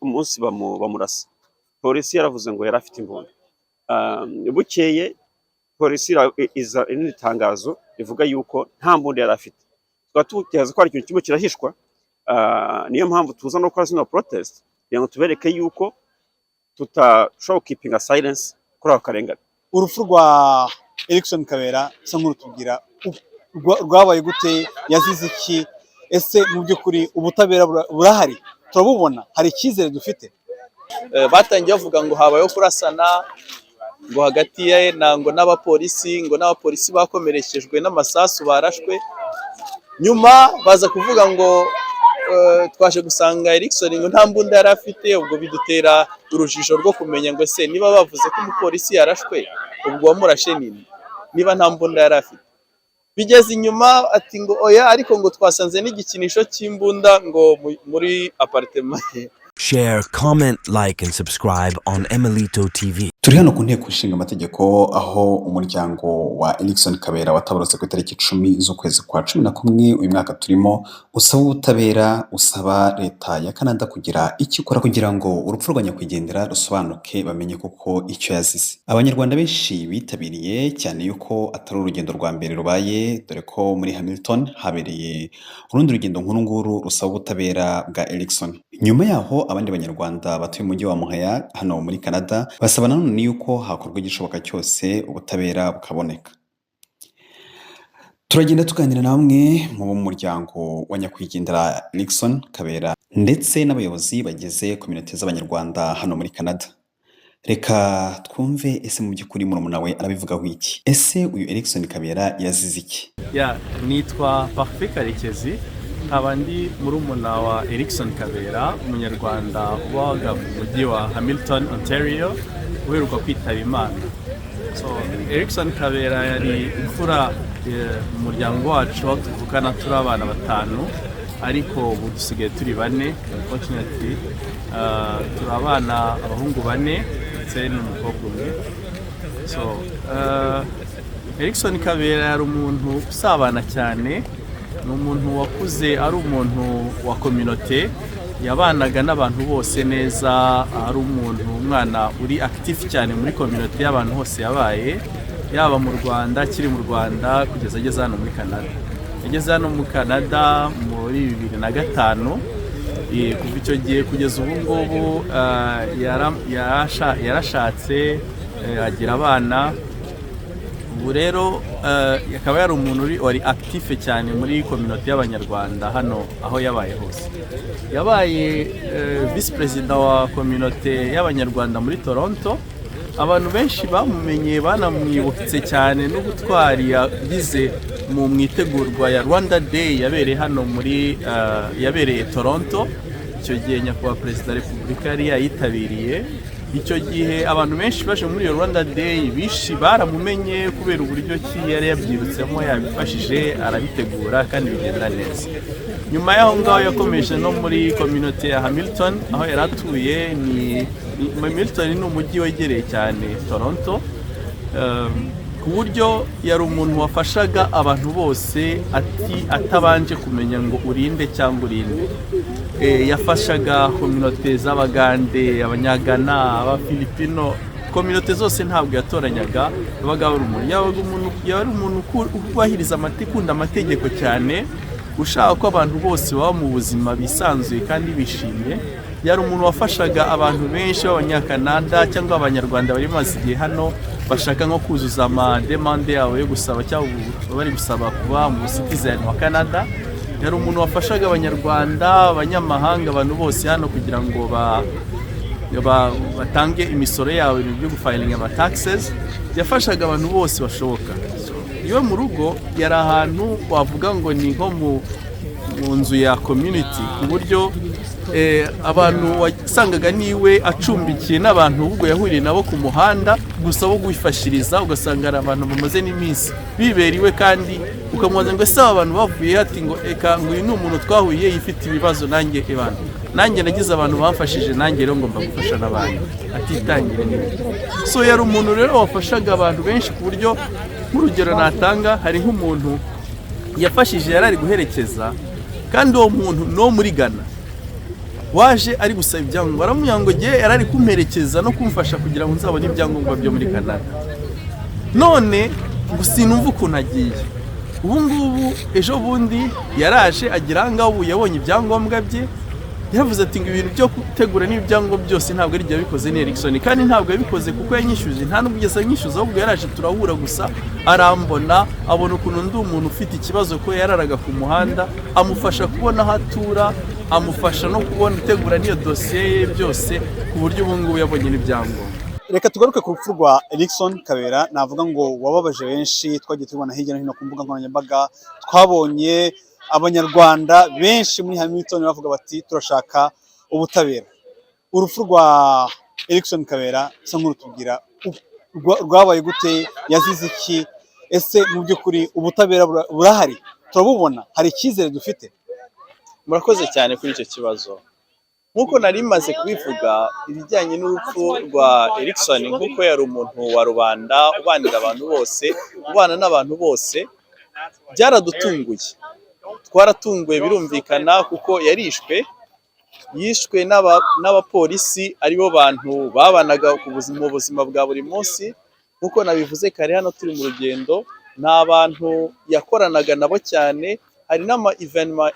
umunsi bamurasa polisi yaravuze ngo yari afite imbunda. Bukeye polisi iza n'itangazo rivuga yuko nta mbunda yari afite. Tukaba tutekereza ko hari ikintu kimwe kirahishwa, niyo mpamvu tuza no gukora zino protest kugira ngo tubereke yuko tutashobora keeping a silence kuri ako karengane. Urupfu rwa Erikson Kabera sa nk'urutubwira rwabaye gute, yazize iki, ese mu by'ukuri ubutabera burahari, turabubona, hari icyizere dufite? Batangiye bavuga ngo habayeho kurasana ngo hagati ye ngo n'abapolisi bakomerekejwe n'amasasu barashwe, nyuma baza kuvuga ngo twaje gusanga Erikson ngo nta mbunda yari afite. Ubwo bidutera urujijo rwo kumenya ngo ese niba bavuze ko umupolisi yarashwe ubwo wamurashe nini niba nta mbunda yari afite. Bigeze inyuma ati ngo oya, ariko ngo twasanze n'igikinisho cy'imbunda ngo muri apartment ye. Share, comment, like and subscribe on Emelito TV. Turi hano ku nteko ishinga amategeko aho umuryango wa Erikson Kabera watabarutse ku itariki 10 z'ukwezi kwa 11 uyu mwaka turimo usaba ubutabera, usaba leta ya Canada kugira icyo ikora kugira ngo urupfu rwa nyakwigendera rusobanuke, bamenye kuko icyo yazize. Abanyarwanda benshi bitabiriye cyane yuko atari urugendo rwa mbere rubaye, dore ko muri Hamilton habereye urundi rugendo nk'urunguru rusaba ubutabera bwa Erikson. Nyuma yaho abandi banyarwanda batuye mu mujyi wa Montreal hano muri Canada basaba ni yuko hakorwa igishoboka cyose ubutabera bukaboneka. Turagenda tuganira namwe mu muryango wa nyakwigendera Erikson Kabera ndetse n'abayobozi bageze community z'abanyarwanda hano muri Canada. Reka twumve ese mu by'ukuri murumuna we arabivugaho iki, ese uyu Erikson Kabera yazize iki? Nitwa Parfait Karekezi, abandi murumuna wa Erikson Kabera, umunyarwanda ubaga mu mujyi wa Hamilton, Ontario, uheruka kwitaba Imana. Erikson Kabera yari imfura mu muryango wacu, aho tuvukana turi abana 5, ariko ubu dusigaye turi 4. Unfortunately turi abana abahungu 4 ndetse n'umukobwa umwe. Erikson Kabera yari umuntu usabana cyane, ni umuntu wakuze ari umuntu wa community, yabanaga n'abantu bose neza, ari umwana uri active cyane muri community y'abantu hose yabaye, yaba mu Rwanda, kiri mu Rwanda kugeza ageze hano muri Canada. Yageze hano mu Canada muri 2005, kuva icyo gihe kugeza ubu ngubu yarashatse, agira abana. Ubu rero akaba yari umuntu wari active cyane muri community y'abanyarwanda hano aho yabaye hose. Yabaye vice president wa community y'abanyarwanda muri Toronto. Abantu benshi bamumenye banamwibutse cyane n'ubutwari yagize mu mwitegurwa ya Rwanda Day yabereye hano yabereye Toronto. Icyo gihe nyakubahwa Perezida wa Repubulika yari yayitabiriye. Icyo gihe abantu benshi baje muri Rwanda Day bishi baramumenye kubera uburyo ki yari yabyirutsemo, yabifashije, arabitegura kandi bigenda neza. Nyuma yaho ngaho yakomeje no muri community ya Hamilton aho yaratuye. Hamilton ni umujyi wegereye cyane Toronto, ku buryo yari umuntu wafashaga abantu bose atabanje kumenya ngo urinde cyangwa urinde. Yafashaga community z'Abagande, Abanyagana, Abafilipino, community zose ntabwo yatoranyaga. Yari umuntu ubahiriza ukunda amategeko cyane, ushaka ko abantu bose baba mu buzima bisanzuye kandi bishimye. Yari umuntu wafashaga abantu benshi b'Abanyakanada cyangwa Abanyarwanda bari maze igihe hano bashaka nko kuzuza demande yabo yo gusaba cyangwa bari gusaba kuba mu citizen wa Canada. Yari umuntu wafashaga Abanyarwanda, Abanyamahanga, abantu bose hano kugira ngo batange imisoro yabo, ibintu byo gufiling ama taxes. Yafashaga abantu bose bashoboka. Iwe mu rugo yari ahantu wavuga ngo ni nko mu nzu ya community, ku buryo abantu wasangaga niwe acumbikiye n'abantu ubwo yahuriye nabo ku muhanda gusa bo gwifashiriza. Ugasanga ari abantu bamaze n'iminsi biberiwe kandi ukamwaza ngo ese abantu bavuye hati ngo eka ngo uyu ni umuntu twahuye yifite ibibazo, nanjye nagize abantu bamfashije, nanjye rero ngomba gufasha n'abandi atitangire n'ibindi. Yari umuntu rero wafashaga abantu benshi ku buryo nk'urugero natanga, hari nk'umuntu yafashije yari ari guherekeza, kandi uwo muntu no muri Ghana waje ari gusaba ibyangombwa, aramubwira ngo ngewe yari ari kumperekeza no kumfasha kugira ngo nzabone ibyangombwa byo muri Canada, none ngo sinumva ukuntu agiye. Ubu ngubu ejo bundi yaraje agira ahangaha, ubu yabonye ibyangombwa bye, yaravuze ati ngo ibintu byo gutegura n'ibyangombwa byose ntabwo ari bikoze ni Erickson, kandi ntabwo yabikoze kuko yanyishyuje, nta nubwo ugeze anyishyuza, ahubwo yaraje turahura gusa arambona, abona ukuntu ndi umuntu ufite ikibazo ko yararaga ku muhanda, amufasha kubona aho atura, amufasha no kubona gutegura n'iyo dosiye ye byose, ku buryo ubu ngubu yabonye n'ibyangombwa. Reka tugaruke ku rupfu rwa Erickson Kabera. Navuga ngo wababaje benshi, twagiye tubona hirya no hino ku mbuga nkoranyambaga, twabonye abanyarwanda benshi muri Hamilton bavuga bati turashaka ubutabera. Urupfu rwa Erickson Kabera sa nk'urutubwira rwabaye gute, yazize iki, ese mu by'ukuri ubutabera burahari, turabubona, hari icyizere dufite? Murakoze cyane kuri icyo kibazo. Nk'uko nari maze kubivuga, ibijyanye n'urupfu rwa Erickson, nk'uko yari umuntu wa rubanda, ubanira abantu bose, ubana n'abantu bose, byaradutunguye. Twaratunguye birumvikana, kuko yishwe n'abapolisi, aribo bantu babanaga mu buzima bwa buri munsi. Nk'uko nabivuze kare, hano turi mu rugendo, ni abantu yakoranaga nabo cyane. Hari n'ama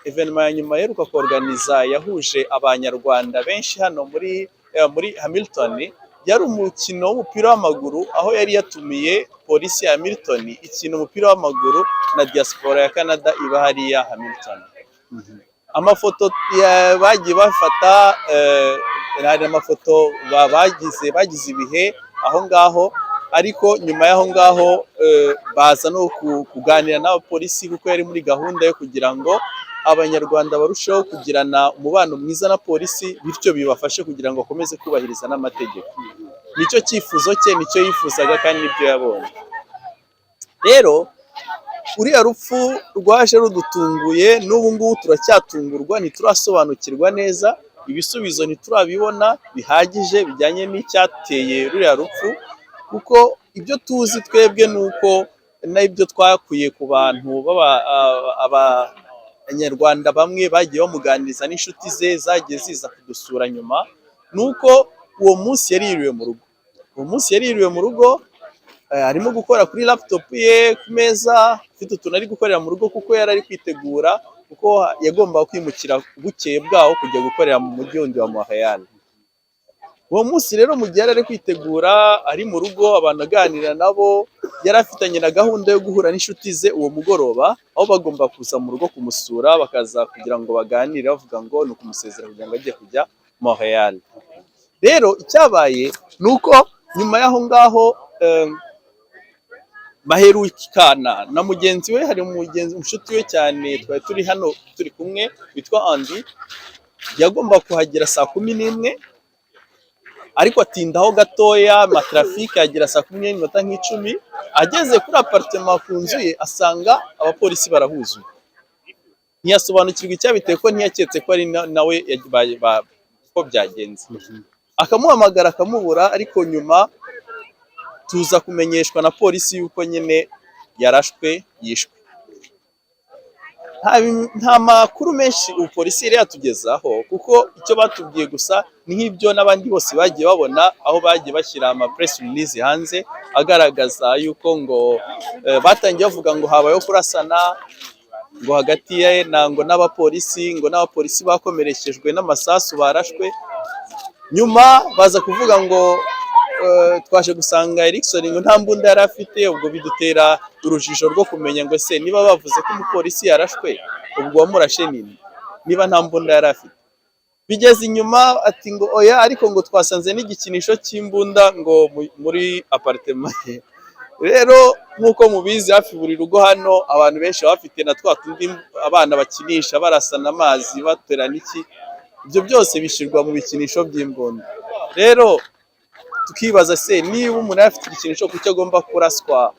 evenema ya nyuma yeruka kuorganiza yahuje abanyarwanda benshi hano muri Hamilton. Yari umukino w'umupira w'amaguru, aho yari yatumiye polisi ya Hamilton ikina umupira w'amaguru na diaspora ya Canada iba hariya Hamilton. Amafoto bagiye bafata, hari amafoto bagize ibihe aho ngaho, ariko nyuma y'aho ngaho baza no kuganira n'abapolisi, kuko yari muri gahunda yo kugira ngo abanyarwanda barusheho kugirana umubano mwiza na polisi, bityo bibafashe kugira ngo bakomeze kubahiriza n'amategeko. Nicyo cyifuzo cye, nicyo yifuzaga, kandi nibyo yabonye. Rero uriya rupfu rwaje rudutunguye, n'ubu ngubu turacyatungurwa, ntiturasobanukirwa neza, ibisubizo ntiturabibona bihagije bijyanye n'icyateye ruriya rupfu, kuko ibyo tuzi twebwe nuko n'ibyo twakuye ku bantu abanyarwanda bamwe bagiye bamuganiriza, n'inshuti ze zagiye ziza kudusura nyuma, nuko uwo munsi yaririwe mu rugo. Uwo munsi yaririwe mu rugo, arimo gukora kuri laptop ye ku meza, ufite utuntu ari gukorera mu rugo, kuko yari ari kwitegura, kuko yagombaga kwimukira bukeye bwaho kujya gukorera mu mujyi wundi wa Montreal. Uwo munsi rero mu gihe yari ari kwitegura, ari mu rugo, abantu aganira nabo, yari afitanye na gahunda yo guhura n'inshuti ze uwo mugoroba, aho bagomba kuza mu rugo kumusura, bakaza kugira ngo baganire, bavuga ngo ni ukumusezera kugira ngo ajye kujya Montreal. Rero icyabaye ni uko nyuma y'aho ngaho baherukana na mugenzi we, hari umushuti we cyane twari turi hano turi kumwe witwa Andy, yagomba kuhagera saa 11, ariko atindaho gatoya, amatrafike agera saa 11:10. Ageze kuri apartment ku nzu ye, asanga abapolisi barahuzuye. Ntiyasobanukirwa icyabiteye, ko ntiyaketse ko ari nawe ko byagenze. Akamuhamagara akamubura, ariko nyuma tuza kumenyeshwa na polisi yuko nyine yarashwe, yishwe. Nta makuru menshi polisi yari yatugezaho, kuko icyo batubwiye gusa ni nk'ibyo n'abandi bose bagiye babona, aho bagiye bashyira ama press release hanze agaragaza yuko ngo batangiye bavuga ngo habayeho kurasana, ngo hagati ye n'abapolisi bakomerekejwe n'amasasu barashwe. Nyuma baza kuvuga ngo twaje gusanga Erickson ngo nta mbunda yari afite, ubwo bidutera urujijo rwo kumenya ngo se niba bavuze ko umupolisi yarashwe, ubwo wamurashe nini niba nta mbunda yari afite. Bigeze inyuma ati ngo oya, ariko ngo twasanze n'igikinisho cy'imbunda ngo muri apartment ye. Rero nk'uko mubizi, hafi buri rugo hano abantu benshi bafite na twa tundi abana bakinisha, barasana amazi, baterana iki, ibyo byose bishyirwa mu bikinisho by'imbunda. Rero tukibaza se niba umuntu afite igikinisho kucyo agomba kuraswa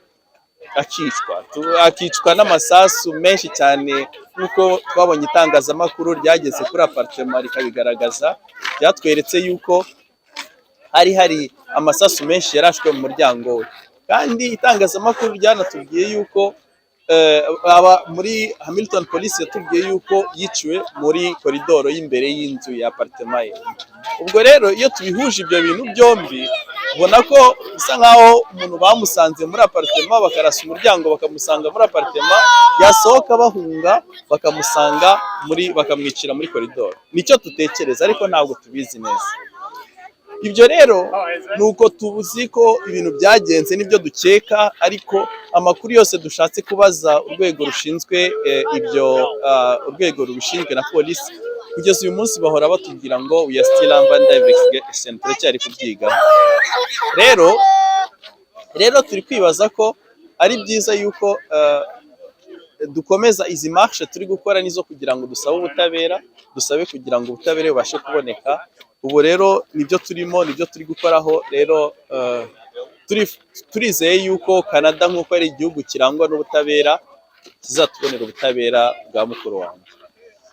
akicwa n'amasasu menshi cyane, nk'uko twabonye itangazamakuru ryageze kuri apartment rikabigaragaza, byatweretse yuko hari amasasu menshi yarashwe mu muryango we. Kandi itangazamakuru ryanatubwiye yuko muri Hamilton Police yatubwiye yuko yiciwe muri koridoro y'imbere y'inzu ya apartment ye. Ubwo rero iyo tubihuje ibyo bintu byombi ubona ko bisa nkaho umuntu bamusanze muri apartment bakarasa umuryango bakamusanga muri apartment, yasohoka bahunga bakamusanga bakamwicira muri koridoro. Nicyo tutekereza ariko ntabwo tubizi neza. Ibyo rero nuko tuzi ko ibintu byagenze nibyo dukeka, ariko amakuru yose dushatse kubaza urwego rushinzwe urwego rubishinzwe na polisi, kugeza uyu munsi bahora batubwira ngo we are still under investigation, turacyari kubyiga. Rero turi kwibaza ko ari byiza yuko dukomeza izi marche turi gukora nizo kugira ngo dusabe ubutabera, dusabe kugira ngo ubutabera bubashe kuboneka. Ubu rero nibyo turimo, nibyo turi gukoraho. Rero turizeye yuko Canada nk'uko ari igihugu kirangwa n'ubutabera kizatubonera ubutabera bwa mukuru wanjye.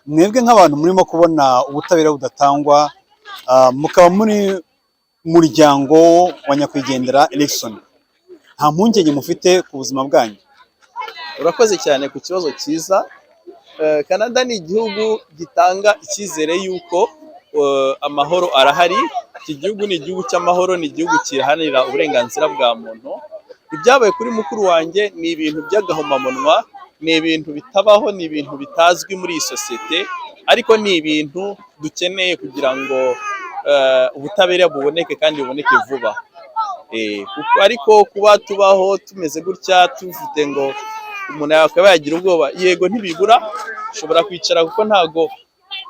Mwebwe nk'abantu murimo kubona ubutabera budatangwa, mukaba muri muryango wa nyakwigendera Erickson, nta mpungenge mufite ku buzima bwanyu? Urakoze cyane ku kibazo cyiza. Canada ni igihugu gitanga icyizere yuko amahoro arahari. Iki gihugu ni igihugu cy'amahoro, ni igihugu kiharanira uburenganzira bwa muntu. Ibyabaye kuri mukuru wanjye ni ibintu by'agahomamunwa, ni ibintu bitabaho, ni ibintu bitazwi muri iyi sosiyete, ariko ni ibintu dukeneye kugira ngo ubutabera buboneke kandi buboneke vuba. Ariko kuba tubaho tumeze gutya tufite ngo umuntu akaba yagira ubwoba, yego ntibibura, ushobora kwicara kuko ntago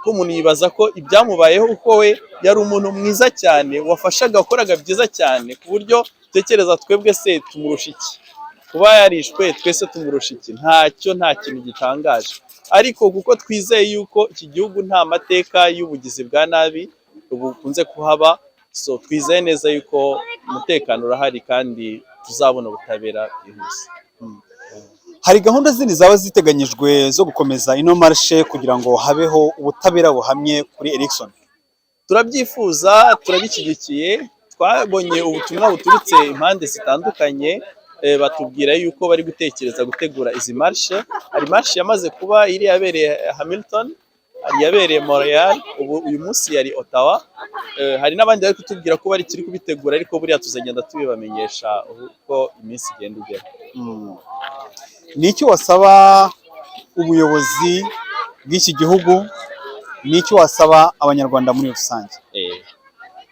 ko umuntu yibaza ko ibyamubayeho, uko we yari umuntu mwiza cyane wafashaga wakoraga byiza cyane ku buryo tekereza twebwe se tumurusha iki? Kuba yarishwe twese tumurusha iki? Nta kintu gitangaje. Ariko kuko twizeye yuko iki gihugu nta mateka y'ubugizi bwa nabi bukunze kuhaba, so twizeye neza yuko umutekano urahari kandi tuzabona ubutabera bwihuse. Hari gahunda zindi zaba ziteganyijwe zo gukomeza ino marche kugira ngo habeho ubutabera buhamye kuri Erickson? Turabyifuza, turabishyigikiye. Twabonye ubutumwa buturutse impande zitandukanye, batubwira yuko bari gutekereza gutegura izi marche. Hari marche yamaze kuba iri yabereye Hamilton, hari yabereye Montreal, uyu munsi yari Ottawa. Hari n'abandi bari kutubwira ko bari kiri kubitegura, ariko buriya tuzagenda tubibamenyesha uko iminsi igenda igera. Ni iki wasaba ubuyobozi bw'iki gihugu? Ni iki wasaba abanyarwanda muri rusange?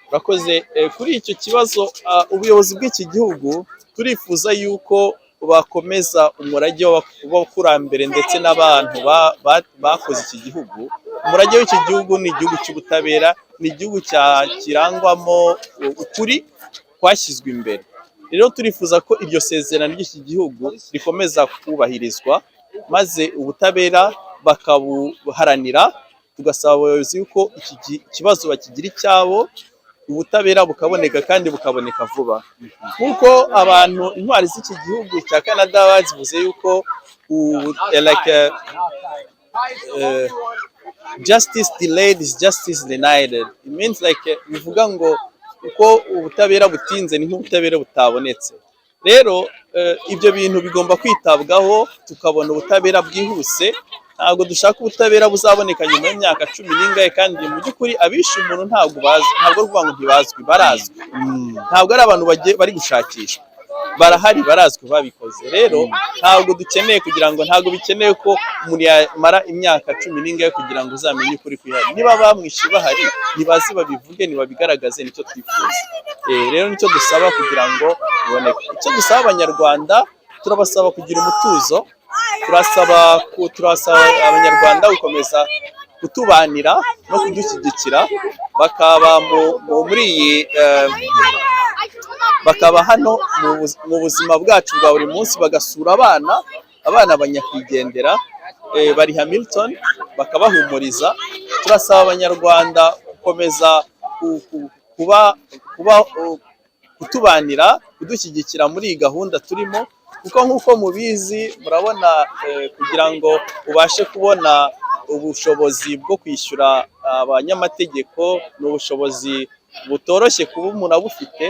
Urakoze. Kuri icyo kibazo, ubuyobozi bw'iki gihugu turifuza yuko bakomeza umurage w'abakurambere ndetse n'abantu bakoze iki gihugu. Umurage w'iki gihugu ni igihugu cy'ubutabera, ni igihugu kirangwamo ukuri kwashyizwe imbere. Rero turifuza ko iryo sezerano ry'iki gihugu rikomeza kubahirizwa, maze ubutabera bakabuharanira. Tugasaba abayobozi yuko iki kibazo bakigira icyabo, ubutabera bukaboneka kandi bukaboneka vuba. Nk'uko abantu intwari z'iki gihugu cya Canada bazivuze yuko justice delayed is justice denied. It means bivuga ngo uko ubutabera butinze ni nk'ubutabera butabonetse. Rero ibyo bintu bigomba kwitabwaho, tukabona ubutabera bwihuse. Ntabwo dushaka ubutabera buzaboneka nyuma y'imyaka 10 n'ingahe, kandi mu by'ukuri abishe umuntu ntabwo kuvuga ngo ntibazwi, barazwi. Ntabwo ari abantu bari gushakishwa, barahari, barazwi babikoze. Rero ntabwo dukeneye kugira ngo, ntabwo bikeneye ko umuntu yamara imyaka 10 n'ingahe kugira ngo uzamenye ukuri kwihari. Niba bamwishe bahari, nibazi babivuge, nibabigaragaze, nicyo twifuza. Rero nicyo dusaba kugira ngo biboneke. Icyo dusaba abanyarwanda, turabasaba kugira umutuzo. Turasaba abanyarwanda gukomeza kutubanira no kudushyigikira, bakaba hano mu buzima bwacu bwa buri munsi, bagasura abana banyakwigendera bari Hamilton, bakabahumuriza. Turasaba abanyarwanda gukomeza kutubanira, kudushyigikira muri iyi gahunda turimo, kuko nk'uko mubizi murabona, kugira ngo ubashe kubona ubushobozi bwo kwishyura abanyamategeko ni ubushobozi butoroshye kuba umuntu abufite.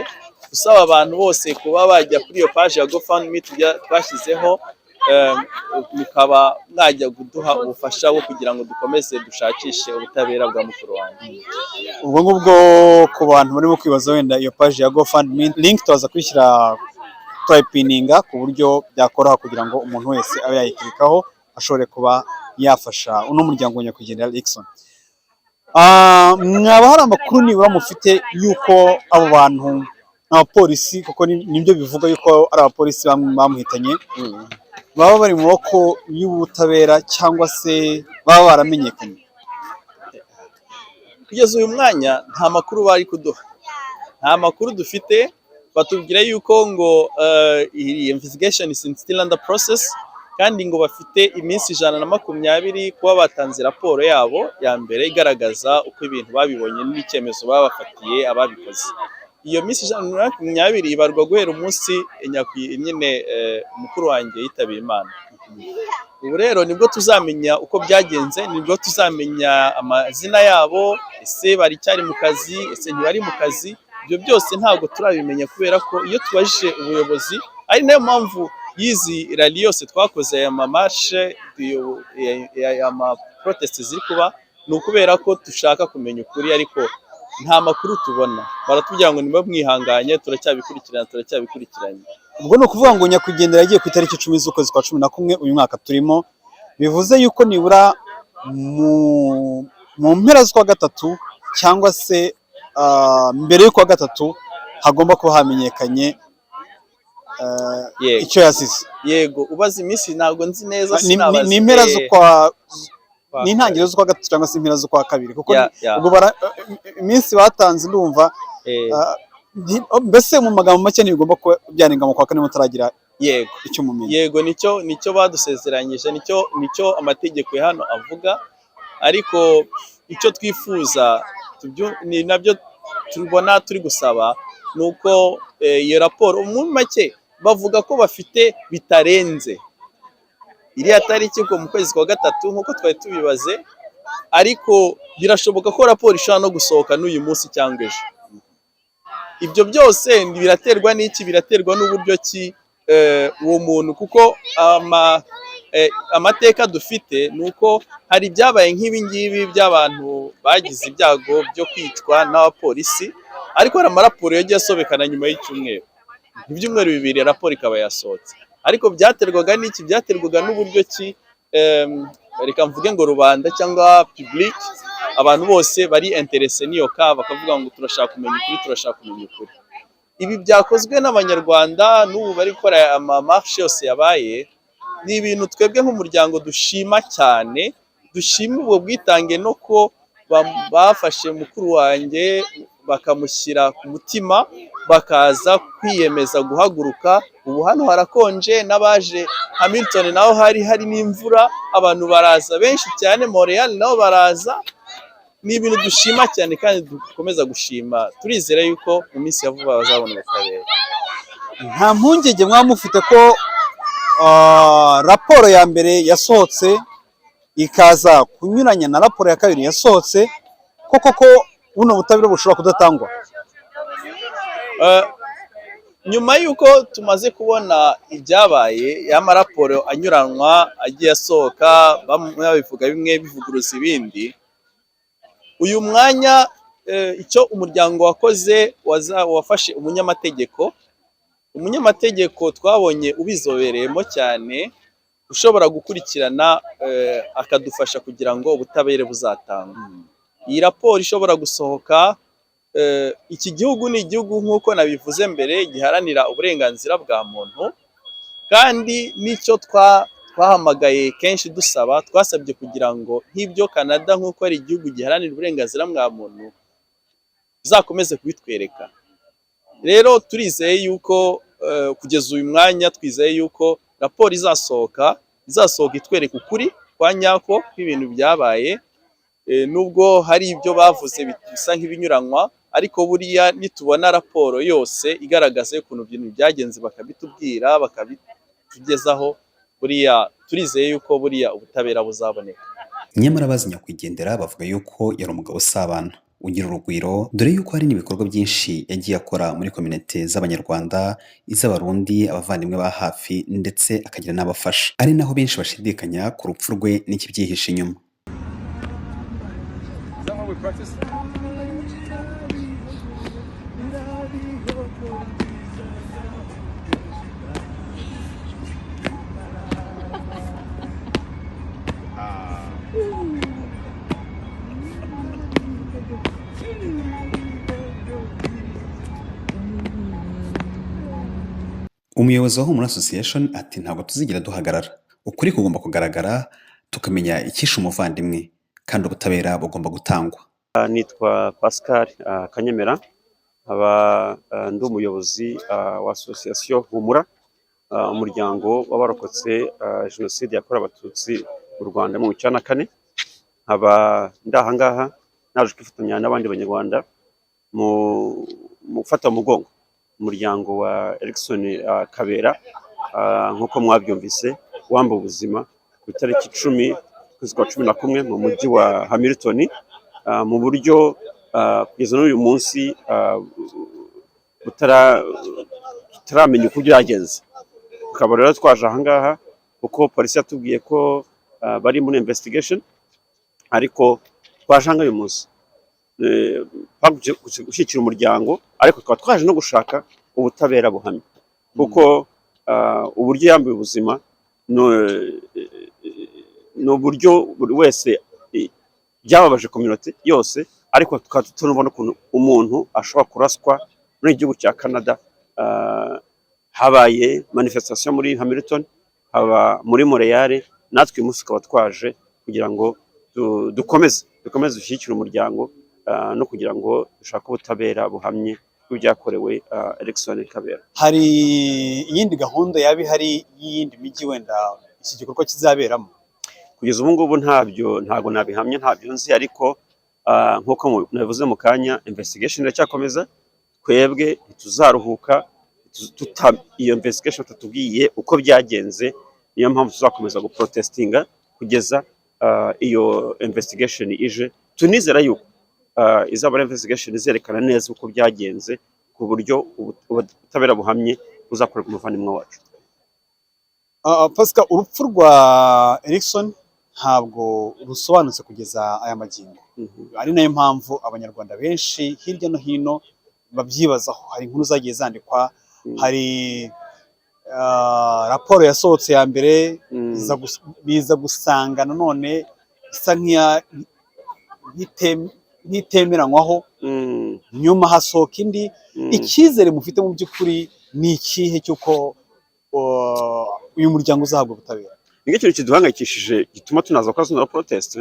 Usaba abantu bose kuba bajya kuri iyo page ya GoFundMe twashyizeho, mukaba mwajya kuduha ubufasha bwo kugira ngo dukomeze dushakishe ubutabera bwa mukuru wanjye. ubwo ngubwo ku bantu barimo kwibaza wenda iyo page ya GoFundMe link tuza kwishyira turayipininga ku buryo byakoroha kugira ngo umuntu wese abe yayikirikaho ashobore kuba yafasha uno muryango wa nyakwigendera Lixon. Mwaba hari amakuru nibura mufite yuko abo bantu abapolisi, kuko nibyo bivuga yuko ari abapolisi bamuhitanye, baba bari mu maboko y'ubutabera cyangwa se baba baramenyekanye? Kugeza uyu mwanya nta makuru bari kuduha, nta makuru dufite. Batubwira yuko ngo iyi investigation is still under process, kandi ngo bafite iminsi 120 kuba batanze raporo yabo ya mbere igaragaza uko ibintu babibonye n'icyemezo babafatiye ababikoze. Iyo minsi 120 ibarwa guhera umunsi nyine mukuru wanjye yitabiye Imana. Ubu rero nibwo tuzamenya uko byagenze, nibwo tuzamenya amazina yabo, ese bari cyari mu kazi, ese ntibari mu kazi. Ibyo byose ntabwo turabimenya kubera ko iyo tubajije ubuyobozi, ari nayo mpamvu yizi rally yose twakoze aya mamarche ya protest ziri kuba, ni ukubera ko dushaka kumenya ukuri, ariko nta makuru tubona. Baratubwira ngo niba mwihanganye turacyabikurikiranye. Ubwo ni ukuvuga ngo nyakwigendera yagiye ku itariki 10 z'ukwezi kwa 11 uyu mwaka turimo, bivuze yuko nibura mu mpera z'ukwa gatatu cyangwa se mbere y'ukwa gatatu hagomba kuba hamenyekanye icyo yazize. Yego, ubaza iminsi ntabwo nzi neza, sinabaza ni impera z'ukwa n'intangiriro z'ukwa gatatu cyangwa se impera z'ukwa kabiri, kuko ubwo iminsi batanze ndumva mbese mu magambo make ntibigomba kuba byarenga mu kwa kane mutaragira icyo mumenye. Yego, nicyo badusezeranyije, nicyo amategeko ya hano avuga, ariko icyo twifuza ni nabyo tubona turi gusaba, nuko iyo raporo mu make bavuga ko bafite bitarenze iriya tariki ko mu kwezi kwa gatatu nk'uko twari tubibaze, ariko birashoboka ko raporo ishobora no gusohoka n'uyu munsi cyangwa ejo. Ibyo byose biraterwa n'iki? Biraterwa n'uburyo ki uwo muntu, kuko amateka dufite ni uko hari ibyabaye nk'ibi ngibi by'abantu bagize ibyago byo kwicwa n'abapolisi, ariko hari amaraporo yagiye asobekana nyuma y'icyumweru, ibyumweru 2 raporo ikaba yasohotse. Ariko byaterwaga n'iki? Byaterwaga n'uburyo ki reka mvuge ngo rubanda cyangwa public, abantu bose bari interesse n'iyo ka, bakavuga ngo turashaka kumenya ukuri. Ibi byakozwe n'abanyarwanda n'ubu bari gukora amamarche yose yabaye, ni ibintu twebwe nk'umuryango dushima cyane, dushima ubwo bwitange no ko bafashe mukuru wanjye bakamushyira ku mutima, bakaza kwiyemeza guhaguruka. Ubu hano harakonje, n'abaje Hamilton naho hari n'imvura, abantu baraza benshi cyane, Montreal nabo baraza. Ni ibintu dushima cyane kandi dukomeza gushima, turizera yuko mu minsi ya vuba bazabona ubutabera. Nta mpungenge mwamufite ko raporo ya mbere yasohotse ikaza kunyuranya na raporo ya kabiri yasohotse, ko buno butabera bushobora kudatangwa? Nyuma y'uko tumaze kubona ibyabaye, y'amaraporo anyuranwa agiye asohoka, bamwe babivuga bimwe bivuguruza ibindi, uyu mwanya icyo umuryango wakoze wafashe umunyamategeko twabonye ubizobereyemo cyane, ushobora gukurikirana akadufasha kugira ngo ubutabera buzatangwe. Iyi raporo ishobora gusohoka, iki gihugu ni igihugu nk'uko nabivuze mbere giharanira uburenganzira bwa muntu, kandi nicyo twahamagaye kenshi dusaba, twasabye kugira ngo nk'ibyo Canada nk'uko ari igihugu giharanira uburenganzira bwa muntu zakomeze kubitwereka. Rero turizeye yuko kugeza uyu mwanya twizeye yuko raporo izasohoka itwereka ukuri kwa nyako kw'ibintu byabaye, nubwo hari ibyo bavuze bisa nk'ibinyuranywa, ariko buriya nitubona raporo yose igaragaza ukuntu ibintu byagenze bakabitubwira, bakabitugezaho, buriya turizeye yuko buriya ubutabera buzaboneka. Nyamara abazi nyakwigendera bavuga yuko yari umugabo usabana. ugira urugwiro, dore yuko hari n'ibikorwa byinshi yagiye akora muri kominote z'Abanyarwanda, iz'Abarundi, abavandimwe ba hafi ndetse akagira n'abafasha, ari naho benshi bashidikanya ku rupfu rwe n'ikibyihishe inyuma. Umuyobozi wa Humura Association ati ntabwo tuzigira duhagarara, ukuri kugomba kugaragara tukamenya icyishe umuvandimwe kandi ubutabera bugomba gutangwa. Nitwa Pascal Kanyemera, aba ndi umuyobozi wa Association Humura, umuryango w'abarokotse jenoside yakorewe abatutsi mu Rwanda mu 1994. Aba ndahangaha naje kwifatanya n'abandi banyarwanda mu gufata umugongo umuryango wa Erikson Kabera, nk'uko mwabyumvise wamba ubuzima ku itariki 10 kwezi kwa 11 mu mujyi wa Hamilton, mu buryo kugeza n'uyu munsi tutaramenya uko byagenze. Tukaba rero twaje ahangaha kuko polisi yatubwiye ko bari muri investigation, ariko twaje ahangaha uyu munsi gushyigikira umuryango, ariko tukaba twaje no gushaka ubutabera buhamye, kuko uburyo yambuye ubuzima ni uburyo buri wese byababaje community yose, ariko tukaba tunabona ukuntu umuntu ashobora kuraswa muri igihugu cya Canada. Habaye manifestation muri Hamilton, haba muri Montreal, natwe uyu munsi tukaba twaje kugira ngo dukomeze dushyigikire umuryango no kugira ngo dushake ubutabera buhamye bw'ibyakorewe Erikson Kabera. Hari iyindi gahunda yaba ihari y'iyindi mijyi wenda iki gikorwa kizaberamo? Kugeza ubu ngubu ntabwo nabihamye, ntabyo nzi, ariko nk'uko nabivuze mu kanya, investigation iracyakomeza. Twebwe ntituzaruhuka iyo investigation tatubwiye uko byagenze, niyo mpamvu tuzakomeza guprotestinga kugeza iyo investigation ije. Tunizera yuko izaba ari investigation izerekana neza uko byagenze, ku buryo ubutabera buhamye buzakorerwa umuvandimwe wacu. Pascal, urupfu rwa Erikson ntabwo rusobanutse kugeza aya magingo, ari nayo mpamvu abanyarwanda benshi hirya no hino babyibazaho. Hari inkuru zagiye zandikwa, hari raporo yasohotse ya mbere biza gusanga nanone isa nk'itemeranywaho, nyuma hasohoka indi. Icyizere mufite mu by'ukuri ni ikihe cy'uko uyu muryango uzahabwa ubutabera? Ni ikintu kiduhangayikishije gituma tunaza ko zino protest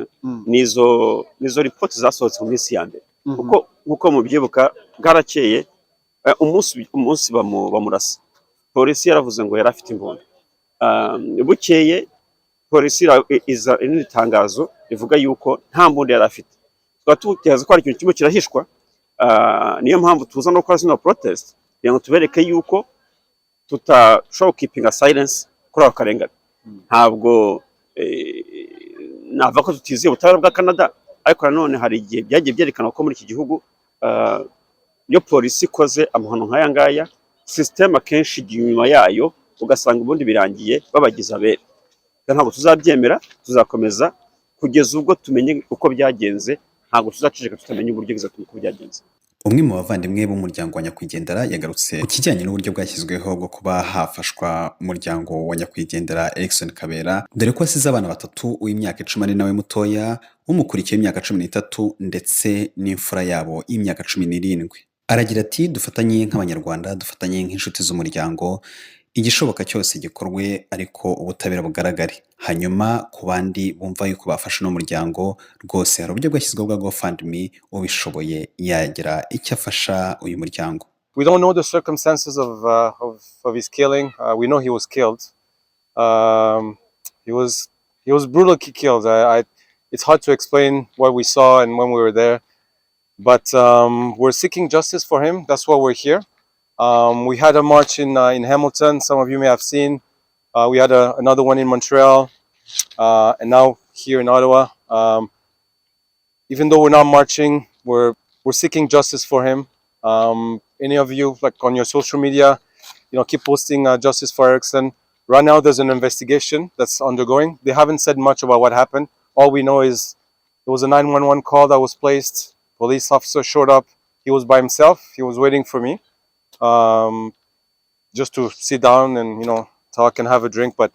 nizo report zasohotse mu minsi ya mbere, kuko nkuko mubyibuka bwarakeye umunsi bamurasa, polisi yaravuze ngo yari afite imbunda. Bukeye polisi iza n'itangazo rivuga yuko nta mbunda yari afite. Tukaba tutekereza ko hari ikintu kimwe kirahishwa, niyo mpamvu tuza no gukora zino protest kugira ngo tubereke yuko tutashobora keeping silence kuri ako karengane. Ntabwo nava ko tutizeye ubutabera bwa Canada, ariko nanone hari igihe byagiye byerekana ko muri iki gihugu iyo polisi ikoze amahano nk'aya ngaya, system akenshi igiye inyuma yayo, ugasanga ubundi birangiye babagize abere. Ntabwo tuzabyemera, tuzakomeza kugeza ubwo tumenye uko byagenze. Ntabwo tuzaceceka tutamenya uburyo bizatuma uko byagenze. Umwe mu bavandimwe b'umuryango wa nyakwigendera yagarutse ku kijyanye n'uburyo bwashyizweho bwo kuba hafashwa umuryango wa nyakwigendera Erikson Kabera, dore ko asize abana batatu, uw'imyaka 10 ari nawe mutoya, umukurikiye imyaka 13 ndetse n'imfura yabo y'imyaka 17. Aragira ati dufatanye nk'abanyarwanda, dufatanye nk'inshuti z'umuryango, igishoboka cyose gikorwe ariko ubutabera bugaragare. Hanyuma ku bandi bumva yuko bafasha n'umuryango, rwose hari uburyo bwashyizweho bwa GoFundMe, ubishoboye yagira icyo afasha uyu muryango. We don't know the circumstances of his killing. We know he was killed. He was brutally killed. It's hard to explain what we saw and when we were there, but we're seeking justice for him. That's why we're here. We had a march in Hamilton. Some of you may have seen. We had another one in Montreal, and now here in Ottawa. Even though we're not marching, we're we're seeking justice for him. Any of you, like on your social media, keep posting justice for Erickson. Right now, there's an investigation that's undergoing. They haven't said much about what happened. All we know is there was a 911 call that was placed. Police officer showed up. He was by himself. He was waiting for me, just to sit down and talk and have a drink. But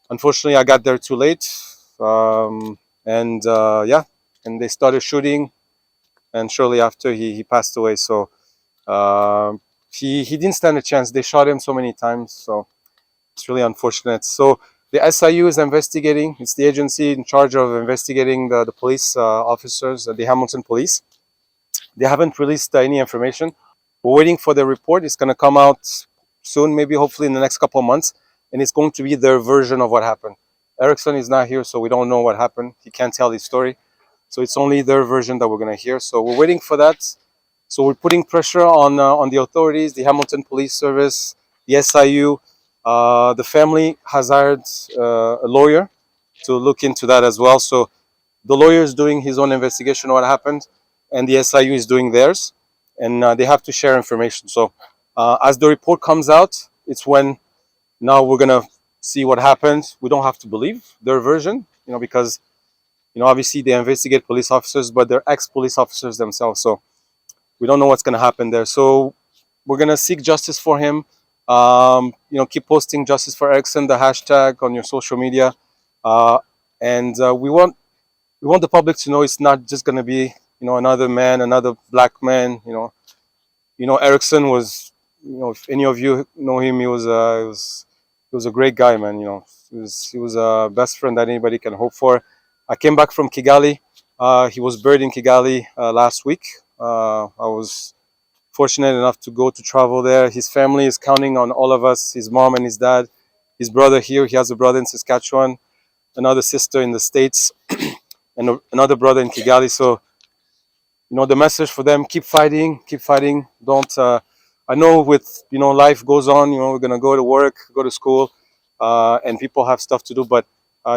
unfortunately, I got there too late, and and they started shooting. And shortly after, he passed away. So he didn't stand a chance. They shot him so many times. So it's really unfortunate. So the SIU is investigating. It's the agency in charge of investigating the police officers, the Hamilton Police. They haven't released any information. We're waiting for the report. It's going to come out soon, maybe hopefully in the next couple of months. And it's going to be their version of what happened. Erickson is not here, so we don't know what happened. He can't tell his story. So it's only their version that we're going to hear. So we're waiting for that. So we're putting pressure on the authorities, the Hamilton Police Service, the SIU. The family has hired a lawyer to look into that as well. So the lawyer is doing his own investigation on what happened, and the SIU is doing theirs, and they have to share information. So as the report comes out, it's when now we're gonna see what happened. We don't have to believe their version, because obviously they investigate police officers, but they're ex-police officers themselves. So we don't know what's gonna happen there. So we're gonna seek justice for him. Keep posting justice for Erickson, the hashtag on your social media, and we want the public to know it's not just gonna be another man, another black man. Erickson was, if any of you know him, he was a great guy, man. He was a best friend that anybody can hope for. I came back from Kigali. He was buried in Kigali last week. I was fortunate enough to go to travel there. His family is counting on all of us, his mom and his dad, his brother here. He has a brother in Saskatchewan, another sister in the States, and another brother in Kigali. So, the message for them, keep fighting, keep fighting. Don't, I know with, life goes on, we're going to go to work, go to school, and people have stuff to do, but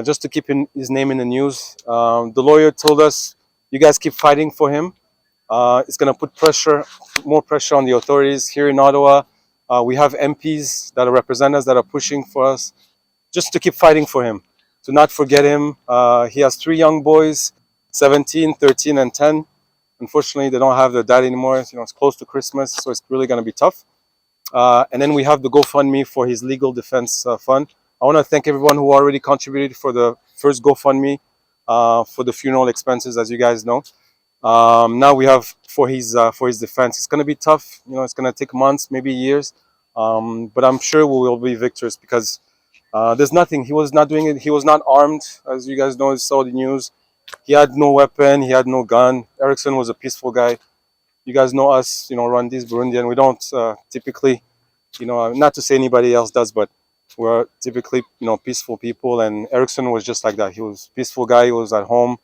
just to keep his name in the news. The lawyer told us, you guys keep fighting for him. It's going to put more pressure on the authorities here in Ottawa. We have MPs that are representatives that are pushing for us just to keep fighting for him, to not forget him. He has 3 young boys, 17, 13, and 10. Unfortunately, they don't have their dad anymore. It's close to Christmas, so it's really going to be tough. And then we have the GoFundMe for his legal defense fund. I want to thank everyone who already contributed for the first GoFundMe for the funeral expenses, as you guys know. Now we have for his defense. It's going to be tough. It's going to take months, maybe years, but I'm sure we will be victorious because there's nothing. He was not doing it. He was not armed, as you guys know. You saw the news. He had no weapon. He had no gun. Erickson was a peaceful guy. You guys know us. Rwandese, Burundian. We don't typically, not to say anybody else does, but we're typically, peaceful people. And Erickson was just like that. He was a peaceful guy. He was at home,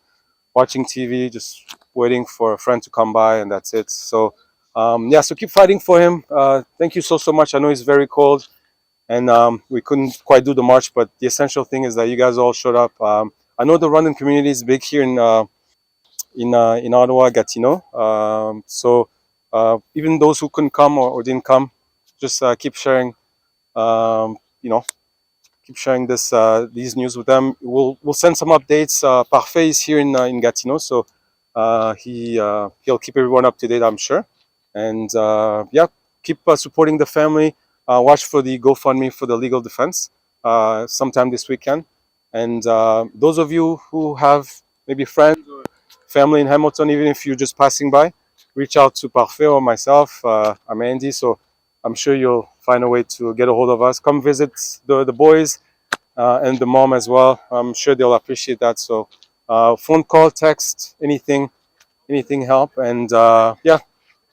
watching TV, just waiting for a friend to come by, and that's it. So, so keep fighting for him. Thank you so much. I know it's very cold, and we couldn't quite do the march, but the essential thing is that you guys all showed up. I know the Rwandan community is big here in Ottawa, Gatineau. So even those who couldn't come or didn't come, just keep sharing. Keep sharing these news with them. We'll send some updates. Parfait is here in Gatineau, so he'll keep everyone up to date, I'm sure. And keep supporting the family. Watch for the GoFundMe for the legal defense sometime this weekend. And those of you who have maybe friends or family in Hamilton, even if you're just passing by, reach out to Parfait or myself. I'm Andy, so I'm sure you'll find a way to get a hold of us. Come visit the boys and the mom as well. I'm sure they'll appreciate that. So phone call, text, anything help. And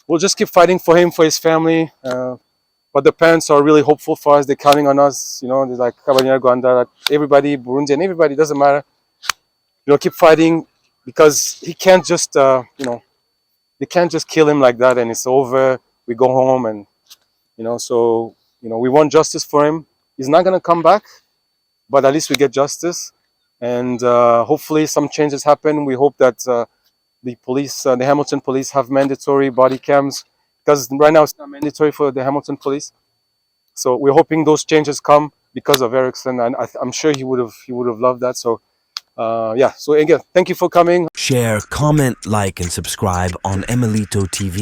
we'll just keep fighting for him, for his family. But the parents are really hopeful for us. They're counting on us. They're like Kabanyar Rwanda, everybody, Burundi, and everybody, doesn't matter. Keep fighting because he can't just, they can't just kill him like that and it's over. We go home and, so, we want justice for him. He's not going to come back, but at least we get justice. And hopefully some changes happen. We hope that the police, the Hamilton police, have mandatory body cams, because right now it's not mandatory for the Hamilton police. So we're hoping those changes come because of Erickson, and I'm sure he would have loved that. So yeah. So again, thank you for coming. Share, comment, like, and subscribe on Emelito TV.